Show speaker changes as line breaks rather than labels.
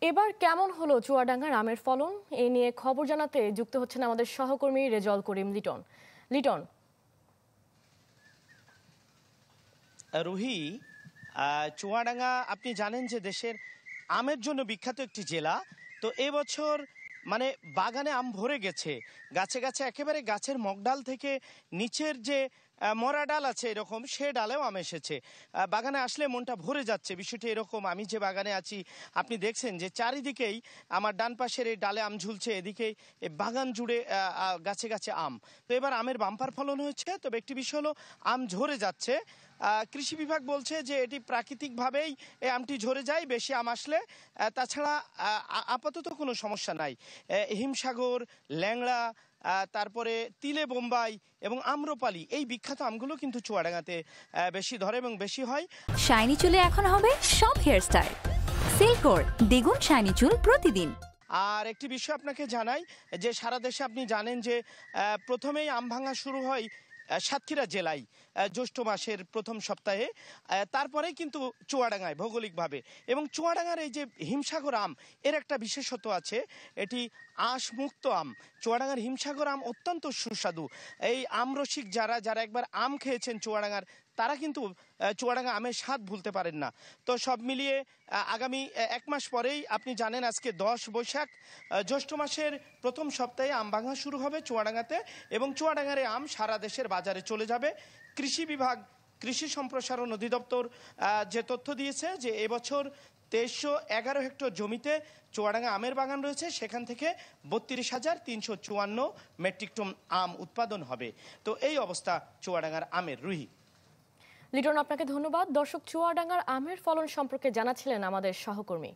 এবার কেমন হলো চুয়াডাঙ্গার আমের ফলন? এ নিয়ে খবর জানাতে যুক্ত হচ্ছেন আমাদের সহকর্মী রেজল করিম লিটন। লিটন,
রুহি, চুয়াডাঙ্গা আপনি জানেন যে দেশের আমের জন্য বিখ্যাত একটি জেলা। তো এবছর মানে বাগানে আম ভরে গেছে, গাছে গাছে একেবারে গাছের মগডাল থেকে নিচের যে মরা ডাল আছে এরকম সে ডালেও আম এসেছে। বাগানে আসলে মনটা ভরে যাচ্ছে। বিষয়টি এরকম, আমি যে বাগানে আছি আপনি দেখছেন যে চারিদিকেই আমার ডান পাশের এই ডালে আম ঝুলছে, এদিকেই বাগান জুড়ে গাছে গাছে আম। তো এবার আমের বাম্পার ফলন হয়েছে, তবে একটি বিষয় হলো আম ঝরে যাচ্ছে। কৃষি বিভাগ বলছে যে এটি প্রাকৃতিকভাবেই এই আমটি ঝরে যায় বেশি আম আসলে। তাছাড়া আপাতত কোনো সমস্যা নাই। হিমসাগর, ল্যাংড়া, তারপরে তিলে বোম্বাই এবং আম্রপালি, এই বিখ্যাত আমগুলো কিন্তু চুয়াডাঙ্গাতে বেশি ধরে এবং বেশি হয়।
শাইনি চুলে এখন হবে সব হেয়ারস্টাইল। সিল্কোর দ্বিগুণ শাইনি চুল প্রতিদিন।
আর একটি বিষয় আপনাকে জানাই যে সারা দেশে আপনি জানেন যে প্রথমেই আম ভাঙা শুরু হয় সাতক্ষীরা জেলায় জ্যৈষ্ঠ মাসের প্রথম সপ্তাহে, তারপরেই কিন্তু চুয়াডাঙ্গায় ভৌগোলিকভাবে। এবং চুয়াডাঙ্গার এই যে হিমসাগর আম, এর একটা বিশেষত্ব আছে, এটি আঁশমুক্ত আম। চুয়াডাঙ্গার হিমসাগর আম অত্যন্ত সুস্বাদু। এই আমরসিক যারা যারা একবার আম খেয়েছেন চুয়াডাঙ্গার, তারা কিন্তু চুয়াডাঙ্গা আমের স্বাদ ভুলতে পারেন না। তো সব মিলিয়ে আগামী এক মাস পরেই আপনি জানেন আজকে 10 বৈশাখ, জ্যৈষ্ঠ মাসের প্রথম সপ্তাহে আম ভাঙা শুরু হবে চুয়াডাঙ্গাতে এবং চুয়াডাঙ্গার আম সারা দেশের বাজারে চলে যাবে। কৃষি বিভাগ, কৃষি সম্প্রসারণ অধিদপ্তর যে তথ্য দিয়েছে যে এবছর 2311 হেক্টর জমিতে চুয়াডাঙ্গা আমের বাগান রয়েছে, সেখান থেকে 32,354 মেট্রিক টন আম উৎপাদন হবে। তো এই অবস্থা চুয়াডাঙ্গার আমের। রুহি,
লিটন আপনাকে ধন্যবাদ। দর্শক, চুয়াডাঙ্গার আমের ফলন সম্পর্কে জানাচ্ছিলেন আমাদের সহকর্মী।